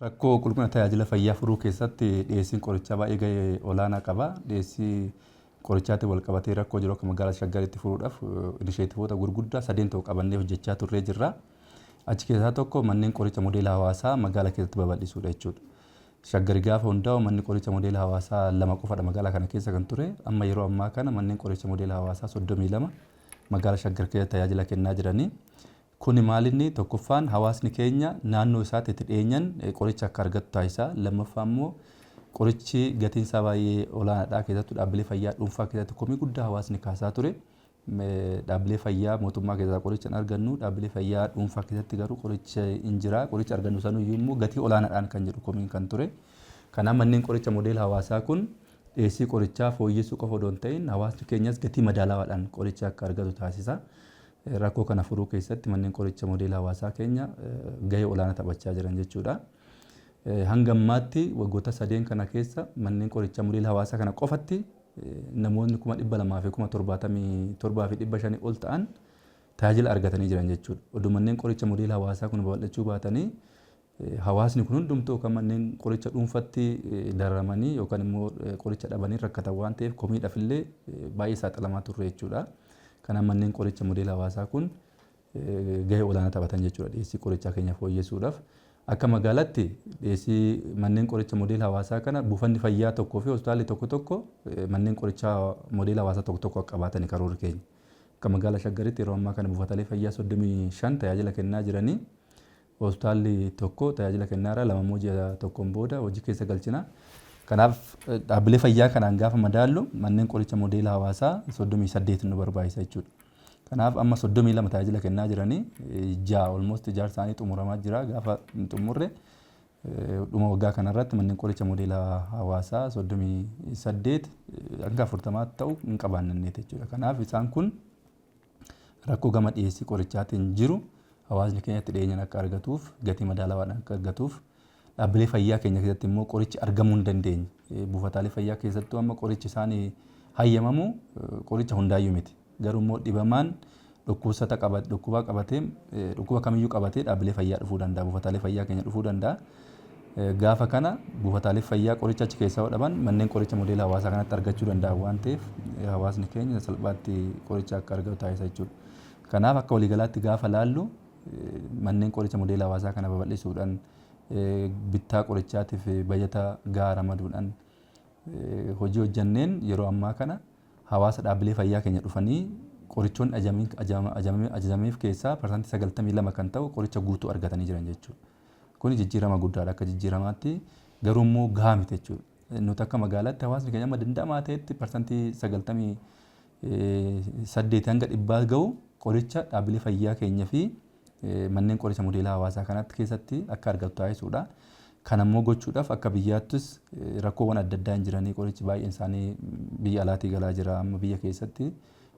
Rakkoo qulqullina tajaajila fayyaa furuu keessatti dhiyeessiin qorichaa baay'ee gahee olaanaa qaba. Dhiyeessii qorichaatti wal qabatee rakkoo jiru akka magaalaa Shaggaritti furuudhaaf inisheetivoota gurguddaa sadeen ta'u qabannee hojjechaa turree jirra. Achi keessaa tokko manneen qoricha modeela hawaasaa magaalaa keessatti babal'isuudha jechuudha. Shaggari gaafa hundaa'u manni qoricha modeela hawaasaa 2 qofadha magaalaa kana keessa kan ture. Amma yeroo ammaa kana manneen qoricha modeela hawaasaa 32 magaalaa Shaggar keessatti tajaajila kennaa jiranii. Kuni maalinni tokkoffaan hawaasni keenya naannoo isaatti itti dhiyeenyan qoricha akka argatu taasisa. Lammaffaa immoo qorichi gatiin isaa baay'ee olaanaadha. Keessattuu dhaabbilee fayyaa dhuunfaa keessatti komii guddaa hawaasni kaasaa ture. Dhaabbilee fayyaa mootummaa keessaa qoricha hin argannu, dhaabbilee fayyaa dhuunfaa keessatti garuu qoricha hin jira. Qoricha argannu sanuyyuu immoo gatii olaanaadhaan kan jedhu komiin kan ture. Kanaaf manneen qoricha modeela hawaasaa kun dhiyeessii qorichaa fooyyessuu qofa odoo hin ta'in hawaasni keenyas gatii madaalawaadhaan qoricha akka argatu taasisa. Rakkoo kana furuu keessatti manneen qoricha modeela hawaasaa keenya gahee olaanaa taphachaa jiran jechuudha. Hanga ammaatti waggoota 3 kana keessa manneen qoricha modeela hawaasaa kana qofatti namoonni 277,500 ol ta'an tajaajila argatanii jiran jechuudha. Oduu manneen qoricha modeela hawaasaa kun babal'achuu baatanii hawaasni kun hundumtuu kan manneen qoricha dhuunfatti dararamanii yookaan immoo qoricha dhabanii rakkatan waan ta'eef komiidhaaf illee baay'ee saaxilamaa turre jechuudha. Kanaaf manneen qoricha modeela hawaasaa kun gahee olaanaa taphatan jechuudha dhiyeessii qorichaa keenya fooyyessuudhaaf. Akka magaalaatti dhiyeessii manneen qoricha modeela hawaasaa kana buufanni fayyaa tokkoo fi hospitaalli tokko manneen qoricha modeela hawaasaa tokko akka qabaatan karoorri keenya. Akka magaalaa Shaggaritti yeroo ammaa kana buufataalee fayyaa 35 tajaajila kennaa jiranii. Hospitaalli tokko tajaajila kennaa jira, 2 ji'a tokkoon booda hojii keessa galchina. Kanaaf dhaabbilee fayyaa kanaan gaafa madaallu manneen qoricha modeela hawaasaa 38 nu barbaachisa jechuudha. Kanaaf amma 32 tajaajila kennaa jiranii almost ijaarsa isaanii xumuramaa jira. Gaafa xumurre dhuma waggaa kanarratti manneen qoricha modeela hawaasaa 38 hanga 40 ta'u hin qabaannee jechuudha. Kanaaf isaan kun rakkoo gama dhiyeessii qorichaatiin jiru hawaasni keenyatti dhiyeenyaan akka argatuuf gatii madaalawaadhaan akka argatuuf dhaabbilee fayyaa keenya keessatti immoo qorichi argamuu hin dandeenye. Buufataalee fayyaa keessattuu amma qorichi isaanii hayyamamu qoricha hundaayyuu miti. Garuu immoo dhibamaan dhukkuba qabatee dhukkuba kamiyyuu qabatee dhaabbilee fayyaa dhufuu danda'a. Buufataalee fayyaa keenya dhufuu danda'a. Gaafa kana buufataalee fayyaa qoricha achi keessaa dhaban manneen qoricha modeela hawaasaa kanatti argachuu danda'a waan ta'eef hawaasni keenya salphaatti qoricha akka argatu taasisa jechuudha. Kanaaf akka waliigalaatti gaafa laallu manneen qoricha modeela hawaasaa kana babal'isuudhaan bittaa qorichaatiif bajata gahaa ramaduudhaan hojii hojjanneen yeroo ammaa kana hawaasa dhaabbilee fayyaa keenya dhufanii qorichoonni ajajameef keessaa parsantii 92 kan ta'u qoricha guutuu argatanii jiran jechuudha. Kun jijjiirama guddaadha akka jijjiiramaatti garuu immoo gahaa miti jechuudha. Nuti akka magaalaatti hawaasni keenya amma danda'amaa ta'etti parsantii 98 hanga 100 gahu qoricha dhaabbilee fayyaa keenya fi manneen qoricha modeela hawaasaa kanatti keessatti akka argatu taasisuudha. Kana immoo gochuudhaaf akka biyyaattis rakkoowwan adda addaa hin jiranii qorichi baay'een isaanii biyya alaatii galaa jira. Amma biyya keessatti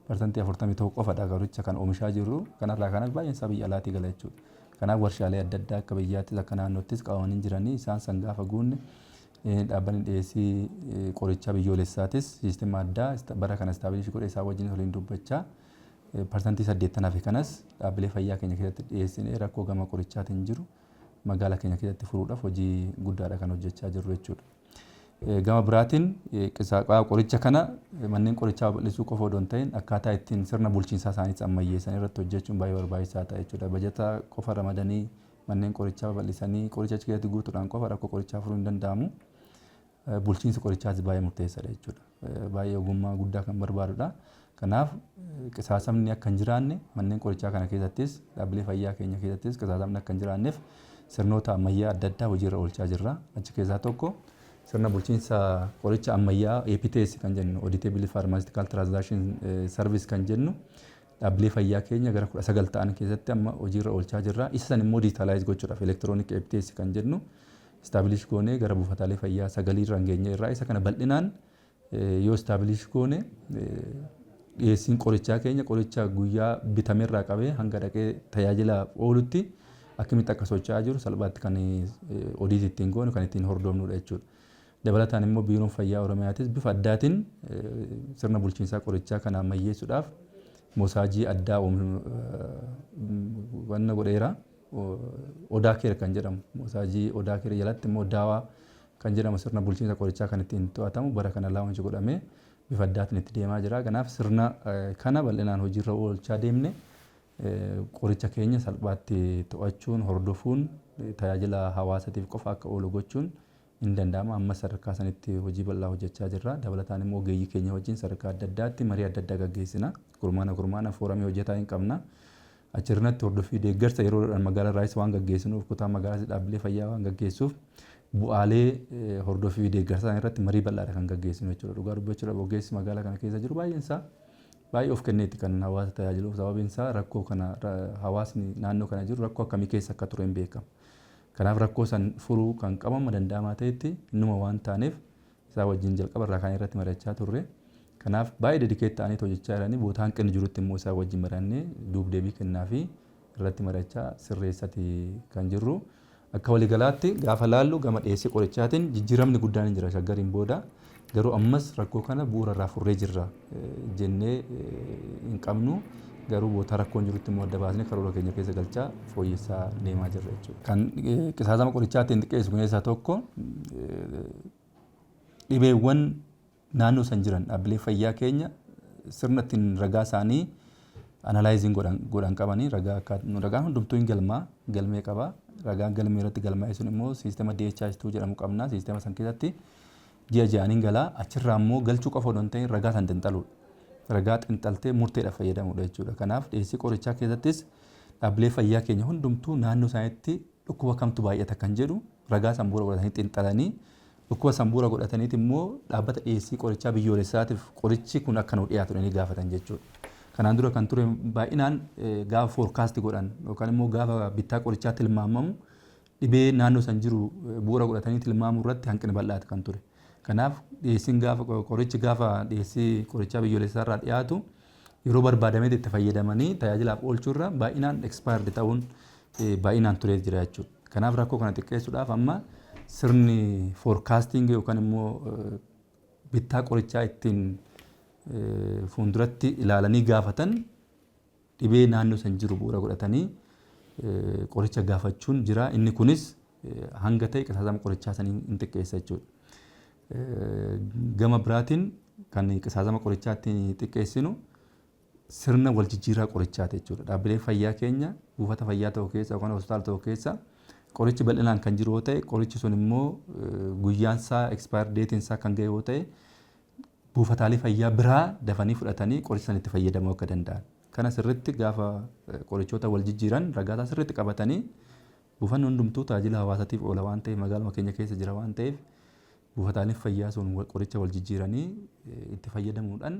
parsantii 40 ta'u qofadha qoricha kan oomishaa jirru. Kanarraa kanas baay'een isaa biyya alaatii gala jechuudha. Kanaaf warshaalee adda addaa akka biyyaattis akka naannoottis qabamanii jiranii isaan san gaafa guunne dhaabbanni dhiyeessii qorichaa biyyoolessaatis siistima addaa bara kana istaabilishii godhe isaa wajjin waliin dubbachaa parsantii 80 fi kanas dhaabbilee fayyaa keenya keessatti dhiyeessinee rakkoo gama qorichaatiin jiru magaalaa keenya keessatti furuudhaaf hojii guddaadha kan hojjechaa jirru jechuudha. Gama biraatiin qoricha kana manneen qorichaa babal'isuu qofa odoo hin ta'in akkaataa ittiin sirna bulchiinsaa isaaniis ammayyeessan irratti hojjechuun baay'ee barbaachisaa ta'a jechuudha. Bajata qofa ramadanii manneen qorichaa babal'isanii qoricha achi keessatti guutuudhaan qofa rakkoo qorichaa furuu hin danda'amu. Bulchiinsi qorichaas baay'ee murteessaadha jechuudha. Baay'ee ogummaa guddaa kan barbaadudha. Kanaaf qisaasamni akka hin jiraanne manneen qorichaa kana keessattis dhaabbilee fayyaa keenya keessattis qisaasamni akka hin jiraanneef sirnoota ammayyaa adda addaa hojiirra oolchaa jirra. Achi keessaa tokko sirna bulchiinsa qoricha ammayyaa APTS kan jennu Auditable Pharmaceutical Transaction Service kan jennu dhaabbilee fayyaa keenya gara 19 ta'an keessatti amma hojiirra oolchaa jirra. Isa san immoo digitaalaayiz gochuudhaaf elektiroonik APTS kan jennu istaabilish goonee gara buufataalee fayyaa 9 irra geenye irraa isa kana bal'inaan yoo istaabilish goone dhiyeessiin qorichaa keenya qoricha guyyaa bitamerraa qabee hanga dhaqee tajaajila oolutti akkamitti akka socho'aa jiru salphaatti kan odiit ittiin goonu kan ittiin hordofnudha jechuudha. Dabalataan immoo biiroon fayyaa Oromiyaatis bifa addaatiin sirna bulchiinsaa qorichaa kana ammayyeessuudhaaf mosaajii addaa wanna godheera odaa keer kan jedhamu moosaajii odaa keer jalatti immoo daawaa kan jedhamu sirna bulchiinsa qorichaa kan ittiin to'atamu bara kana laawwanchi godhamee bifa addaatiin itti deemaa jira. Kanaaf sirna kana bal'inaan hojiirra oolchaa deemne qoricha keenya salphaatti to'achuun hordofuun tajaajila hawaasaatiif qofa akka oolu gochuun hin danda'ama. Amma sadarkaa sanitti hojii bal'aa hojjechaa jirra. Dabalataan immoo ogeeyyii keenya wajjin sadarkaa adda addaatti marii adda addaa gaggeessina. Gurmaana fooramii hojjetaa hin qabna. Achirratti hordofii deeggarsa yeroodhaan magaalaa irraas waan gaggeessinuuf kutaa magaalaas dhaabbilee fayyaa waan gaggeessuuf bu'aalee hordofii deeggarsaa irratti marii bal'aadha kan gaggeessinu jechuudha. Dhugaa dubbachuudhaaf ogeessi magaalaa kana keessa jiru baay'een isaa baay'ee of kenneetti kan hawaasa tajaajiluuf sababiin isaa rakkoo kana hawaasni naannoo kana jiru rakkoo akkamii keessa akka ture hin beekamu. Kanaaf rakkoo san furuu kan qabamu danda'amaa ta'etti innuma waan taaneef isaa wajjin jalqaba irraa kan irratti mari'achaa turre. Kanaaf baay'ee dedikeet ta'anii hojjechaa jiranii boota hanqinni jirutti immoo isaa wajjin mari'annee duub deebii kennaa fi irratti mari'achaa sirreessati kan jirru. Akka waliigalaatti gaafa laallu gama dhiyeessii qorichaatiin jijjiiramni guddaan hin jira shaggariin booda garuu ammas rakkoo kana bu'uura irraa furree jirra jennee hin qabnu. Garuu boota rakkoon jirutti immoo adda baasnee karoora keenya keessa galchaa fooyyessaa deemaa jirra jechuudha. Kan qisaasama qorichaatiin xiqqeessu keessaa tokko dhibeewwan naannoo san jiran dhaabbilee fayyaa keenya sirna ittiin ragaa isaanii analaayiziin godhan qabanii ragaan hundumtuu hin galmee qaba. Ragaan galmee irratti galmaa'e sun immoo siistema DHIS2 jedhamu qabna. Siistema san keessatti ji'a ji'aaniin galaa achirraa immoo galchuu qofa odoo hin ta'in ragaa san xinxaluudha. Ragaa xinxaltee murteedhaaf fayyadamuudha jechuudha. Kanaaf dhiyeessii qorichaa keessattis dhaabbilee fayyaa keenya hundumtuu naannoo isaaniitti dhukkuba kamtu baay'ata kan jedhu ragaa san bu'uura godhatanii xinxalanii dhukkuba san bu'uura godhataniiti immoo dhaabbata dhiyeessii qorichaa biyyoolessaatiif qorichi kun akka nu dhiyaatu ni gaafatan jechuudha. Kanaan dura kan ture baay'inaan gaafa foorkaasti godhan yookaan immoo gaafa bittaa qorichaa tilmaamamu dhibee naannoo san jiru bu'uura godhatanii tilmaamuu irratti hanqina bal'aatu kan ture. Kanaaf dhiyeessiin qorichi gaafa dhiyeessii qorichaa biyyoolessaa irraa dhiyaatu yeroo barbaadametti itti fayyadamanii tajaajilaaf oolchuu irra baay'inaan expired ta'uun baay'inaan turee jira jechuudha. Kanaaf rakkoo kana xiqqeessuudhaaf amma sirni foorkaasting yookaan immoo bittaa qorichaa ittiin fuulduratti ilaalanii gaafatan dhibee naannoo san jiru bu'uura godhatanii qoricha gaafachuun jira. Inni kunis hanga ta'e qisaasama qorichaa sanii hin xiqqeessa jechuudha. Gama biraatiin kan qisaasama qorichaatti xiqqeessinu sirna wal jijjiirraa qorichaati jechuudha. Dhaabbilee fayyaa keenya buufata fayyaa tokko keessa yookaan hospitaala tokko keessa qorichi bal'inaan kan jiru yoo ta'e qorichi sun immoo guyyaan isaa expire date isaa kan ga'e yoo ta'e buufataalee fayyaa biraa dafanii fudhatanii qoricha san itti fayyadamuu akka danda'an. Kana sirriitti gaafa qorichoota wal jijjiiran ragaasaa sirriitti qabatanii buufanni hundumtuu tajaajila hawaasaatiif oola waan ta'eef magaaluma keenya keessa jira waan ta'eef buufataaleen fayyaa sun qoricha wal jijjiiranii itti fayyadamuudhaan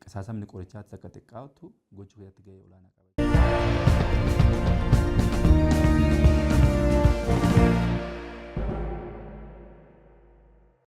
qisaasamni qorichaatti akka xiqqaatu gochuu keessatti gahee olaanaa qaba.